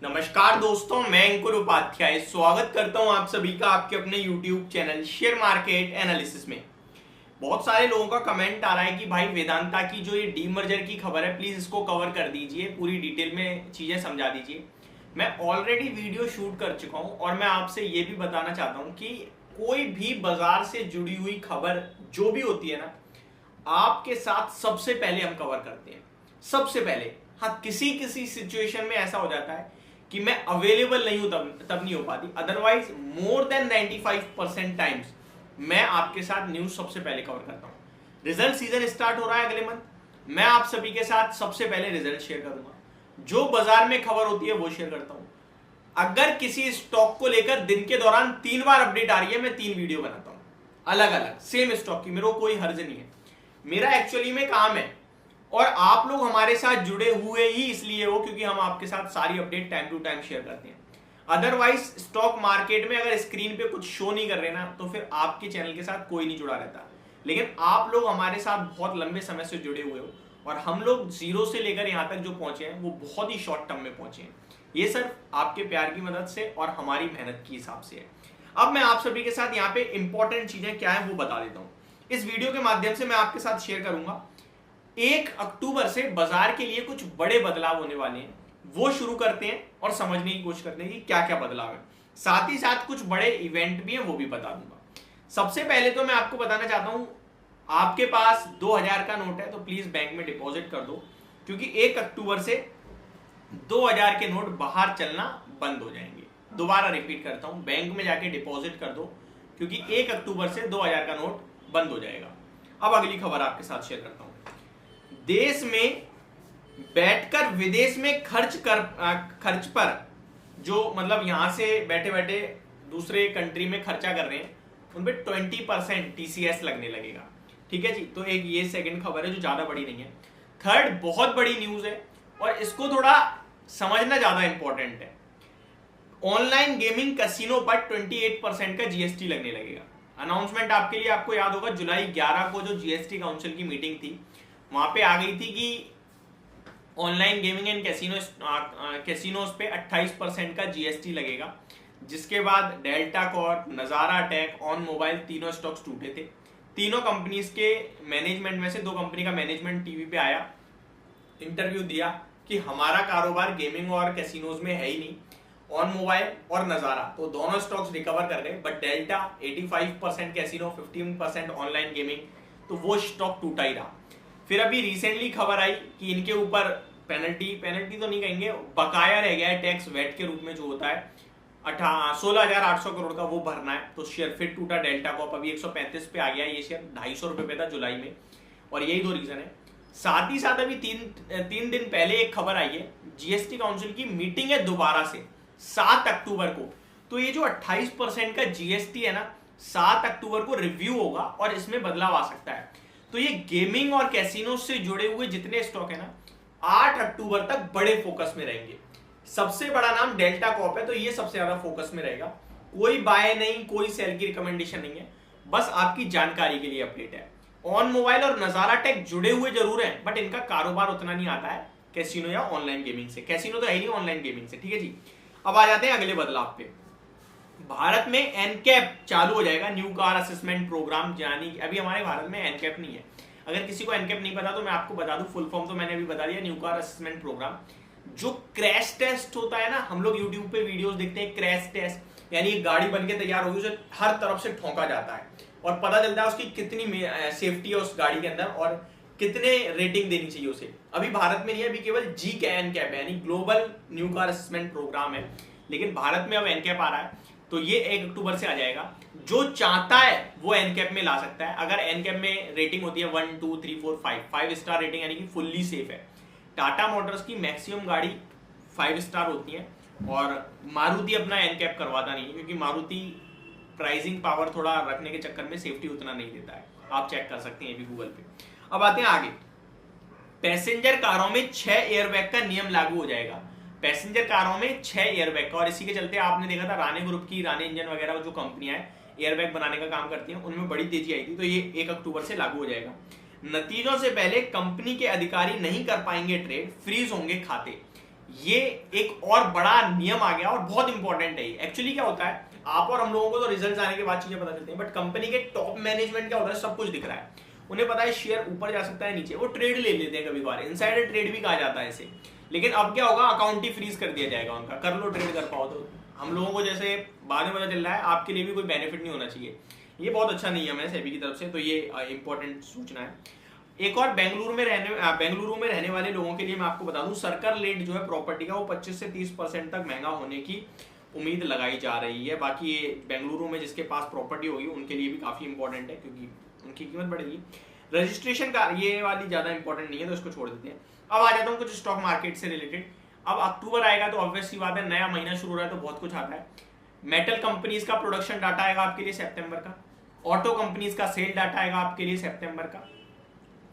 नमस्कार दोस्तों, मैं अंकुर उपाध्याय स्वागत करता हूं आप सभी का आपके अपने YouTube channel share market analysis में। बहुत सारे लोगों का कमेंट आ रहा है कि भाई वेदांता की जो ये डीमर्जर की खबर है प्लीज इसको कवर कर दीजिए, पूरी डिटेल में चीजें समझा दीजिए। मैं ऑलरेडी वीडियो शूट कर चुका हूं और मैं आपसे ये भी बताना चाहता हूं कि कोई भी बाजार से जुड़ी हुई खबर जो भी होती है ना, आपके साथ सबसे पहले हम कवर करते हैं, सबसे पहले। हाँ, किसी किसी सिचुएशन में ऐसा हो जाता है कि मैं अवेलेबल नहीं हूं, तब नहीं हो पाती। अदरवाइज मोर देन 95% टाइम्स मैं आपके साथ न्यूज सबसे पहले कवर करता हूं। रिजल्ट सीजन स्टार्ट हो रहा है अगले मंथ, मैं आप सभी के साथ सबसे पहले रिजल्ट शेयर करूंगा। जो बाजार में खबर होती है वो शेयर करता हूं। अगर किसी स्टॉक को लेकर दिन के दौरान 3 बार अपडेट आ रही है, मैं 3 वीडियो बनाता हूं अलग अलग सेम स्टॉक की। मेरे को कोई हर्ज नहीं है, मेरा एक्चुअली में काम है। और आप लोग हमारे साथ जुड़े हुए ही इसलिए हो क्योंकि हम आपके साथ सारी update time to time share करते हैं। अदरवाइज स्टॉक मार्केट में अगर स्क्रीन पे कुछ शो नहीं कर रहे ना, तो फिर आपके चैनल के साथ कोई नहीं जुड़ा रहता। लेकिन आप लोग हमारे साथ बहुत लंबे समय से जुड़े हुए हो और हम लोग जीरो से लेकर यहाँ तक जो पहुंचे हैं वो बहुत ही शॉर्ट टर्म में पहुंचे हैं। ये सिर्फ आपके प्यार की मदद से और हमारी मेहनत के हिसाब से है। अब मैं आप सभी के साथ यहाँ पे इंपॉर्टेंट चीजें क्या है वो बता देता हूँ। इस वीडियो के माध्यम से मैं आपके साथ शेयर करूंगा 1 अक्टूबर से बाजार के लिए कुछ बड़े बदलाव होने वाले हैं, वो शुरू करते हैं और समझने की कोशिश करते हैं कि क्या क्या बदलाव है। साथ ही साथ कुछ बड़े इवेंट भी हैं, वो भी बता दूंगा। सबसे पहले तो मैं आपको बताना चाहता हूं, आपके पास 2000 का नोट है तो प्लीज बैंक में डिपॉजिट कर दो, क्योंकि 1 अक्टूबर से 2000 के नोट बाहर चलना बंद हो जाएंगे। दोबारा रिपीट करता हूं, बैंक में जाके डिपॉजिट कर दो क्योंकि 1 अक्टूबर से 2000 का नोट बंद हो जाएगा। अब अगली खबर आपके साथ शेयर करता हूं। देश में बैठकर विदेश में खर्च पर जो मतलब यहां से बैठे बैठे दूसरे कंट्री में खर्चा कर रहे हैं उन पे 20% टीसीएस लगने लगेगा। ठीक है जी, तो एक ये सेकंड खबर है जो ज्यादा बड़ी नहीं है। थर्ड बहुत बड़ी न्यूज है और इसको थोड़ा समझना ज्यादा इंपॉर्टेंट है। ऑनलाइन गेमिंग कैसीनो पर 28% का जीएसटी लगने लगेगा। अनाउंसमेंट आपके लिए, आपको याद होगा जुलाई 11 को जो जीएसटी काउंसिल की मीटिंग थी वहां पे आ गई थी कि ऑनलाइन गेमिंग एंड कैसीनोस पे 28% का जीएसटी लगेगा, जिसके बाद डेल्टा कॉर्प, नजारा टेक, ऑन मोबाइल तीनों स्टॉक्स टूटे थे। तीनों कंपनीज के मैनेजमेंट में से 2 कंपनी का मैनेजमेंट टीवी पे आया, इंटरव्यू दिया कि हमारा कारोबार गेमिंग और कैसीनोज में है ही नहीं, ऑन मोबाइल और नजारा तो दोनों स्टॉक्स रिकवर कर गए, but delta 85% casino, 15% online gaming, तो वो स्टॉक टूटा ही रहा। फिर अभी रिसेंटली खबर आई कि इनके ऊपर पेनल्टी तो नहीं कहेंगे, बकाया रह गया है टैक्स वेट के रूप में जो होता है 16,800 करोड़ का, वो भरना है। तो शेयर फिर टूटा डेल्टा कॉर्प, अभी 135 पे आ गया। ये शेयर 250 रुपए पे था जुलाई में, और यही 2 रीजन है। साथ ही साथ अभी 3 दिन पहले एक खबर आई है, जीएसटी काउंसिल की मीटिंग है दोबारा से 7 अक्टूबर को। तो ये जो 28% का जीएसटी है ना, 7 अक्टूबर को रिव्यू होगा और इसमें बदलाव आ सकता है। तो ये गेमिंग और कैसीनो से जुड़े हुए जितने स्टॉक है ना, 8 अक्टूबर तक बड़े फोकस में रहेंगे। सबसे बड़ा नाम डेल्टा कॉर्प है, तो ये सबसे ज्यादा फोकस में रहेगा। कोई बाय नहीं, कोई सेल की रिकमेंडेशन नहीं है, बस आपकी जानकारी के लिए अपडेट है। ऑन मोबाइल और नजारा टेक जुड़े हुए जरूर हैं, बट इनका कारोबार उतना नहीं आता है कैसीनो या ऑनलाइन गेमिंग से। कैसीनो तो है ही नहीं ऑनलाइन गेमिंग से। ठीक है जी, अब आ जाते हैं अगले बदलाव पे। भारत में एनकैप चालू हो जाएगा, न्यू कार असेसमेंट प्रोग्राम। यानी अभी हमारे भारत में एनकैप नहीं है। अगर किसी को एनकैप नहीं पता तो मैं आपको बता दूं, फुल फॉर्म तो मैंने अभी बता दिया, न्यू कार असेसमेंट प्रोग्राम। जो क्रैश टेस्ट होता है ना, हम लोग यूट्यूब पे वीडियोस देखते हैं क्रैश टेस्ट, यानी एक गाड़ी बनके तैयार होगी, उसे हर तरफ से ठोका जाता है और पता चलता है उसकी कितनी सेफ्टी है उस गाड़ी के अंदर और कितने रेटिंग देनी चाहिए उसे। अभी भारत में नहीं है, अभी केवल जी का एनकैप है, यानी global new car assessment programme है। लेकिन भारत में अब एनकैप आ रहा है, तो ये 1 अक्टूबर से आ जाएगा। जो चाहता है वो एनकैप में ला सकता है। अगर एनकैप में रेटिंग होती है 1 2 3 4 5 स्टार रेटिंग, यानी कि फुल्ली सेफ है। टाटा मोटर्स की मैक्सिमम गाड़ी 5 स्टार होती है और मारुति अपना एनकैप करवाता नहीं है, क्योंकि मारुति प्राइसिंग पावर थोड़ा रखने के चक्कर में सेफ्टी उतना नहीं देता है। आप चेक कर सकते हैं ये भी गूगल पे। अब आते हैं आगे। पैसेंजर कारों में 6 एयरबैग का नियम लागू हो जाएगा। पैसेंजर कारों में 6 एयरबैग का, और इसी के चलते आपने देखा था राणे ग्रुप की, राणे इंजन वगैरह जो कंपनियां हैं एयरबैग बनाने का काम करती हैं, उनमें बड़ी तेजी आई थी। तो ये 1 अक्टूबर से लागू हो जाएगा। नतीजों से पहले कंपनी के अधिकारी नहीं कर पाएंगे ट्रेड, फ्रीज होंगे खाते। ये एक और बड़ा नियम आ गया और बहुत इंपॉर्टेंट है। एक्चुअली क्या होता है, आप और हम लोगों को तो रिजल्ट आने के बाद चीजें पता चलती हैं, बट कंपनी के टॉप मैनेजमेंट क्या होता है, सब कुछ दिख रहा है, उन्हें पता है शेयर ऊपर जा सकता है नीचे, वो ट्रेड ले लेते हैं, कभी बार इनसाइडर ट्रेड भी कहा जाता है इसे। लेकिन अब क्या होगा, अकाउंट ही फ्रीज कर दिया जाएगा उनका, कर लो ट्रेड कर पाओ तो। हम लोगों को जैसे बाद में पता चल रहा है, आपके लिए भी कोई बेनिफिट नहीं होना चाहिए। ये बहुत अच्छा नियम है सेबी की तरफ से, तो ये इंपॉर्टेंट सूचना है। एक और बेंगलुरु में रहने वाले लोगों के लिए मैं आपको बता दूं, सर्कल रेट जो है प्रॉपर्टी का वो 25 से 30% तक महंगा होने की उम्मीद लगाई जा रही है। बाकी ये बेंगलुरु में जिसके पास प्रॉपर्टी होगी उनके लिए भी काफी इंपॉर्टेंट है, क्योंकि उनकी कीमत बढ़ेगी। रजिस्ट्रेशन का ये वाली ज्यादा इंपॉर्टेंट नहीं है, तो इसको छोड़ देते हैं। अब आ जाता हूँ कुछ स्टॉक मार्केट से रिलेटेड। अब अक्टूबर आएगा तो ऑब्वियस सी बात है, नया महीना शुरू हो रहा है तो बहुत कुछ आता है। मेटल कंपनीज का प्रोडक्शन डाटा आएगा आपके लिए सितंबर का, ऑटो कंपनीज का सेल डाटा आएगा आपके लिए सितंबर का,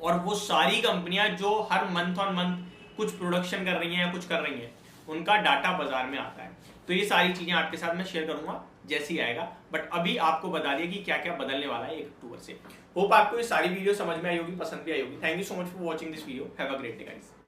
और वो सारी कंपनियां जो हर मंथ ऑन मंथ कुछ प्रोडक्शन कर रही हैं या कुछ कर रही हैं, उनका डाटा बाजार में आता है। तो ये सारी चीजें आपके साथ मैं शेयर करूंगा जैसे ही आएगा, बट अभी आपको बता दिया कि क्या क्या बदलने वाला है 1 अक्टूबर से। होप आपको ये सारी वीडियो समझ में आई होगी, पसंद भी आई होगी। Thank you so much for watching this video. Have a great day guys.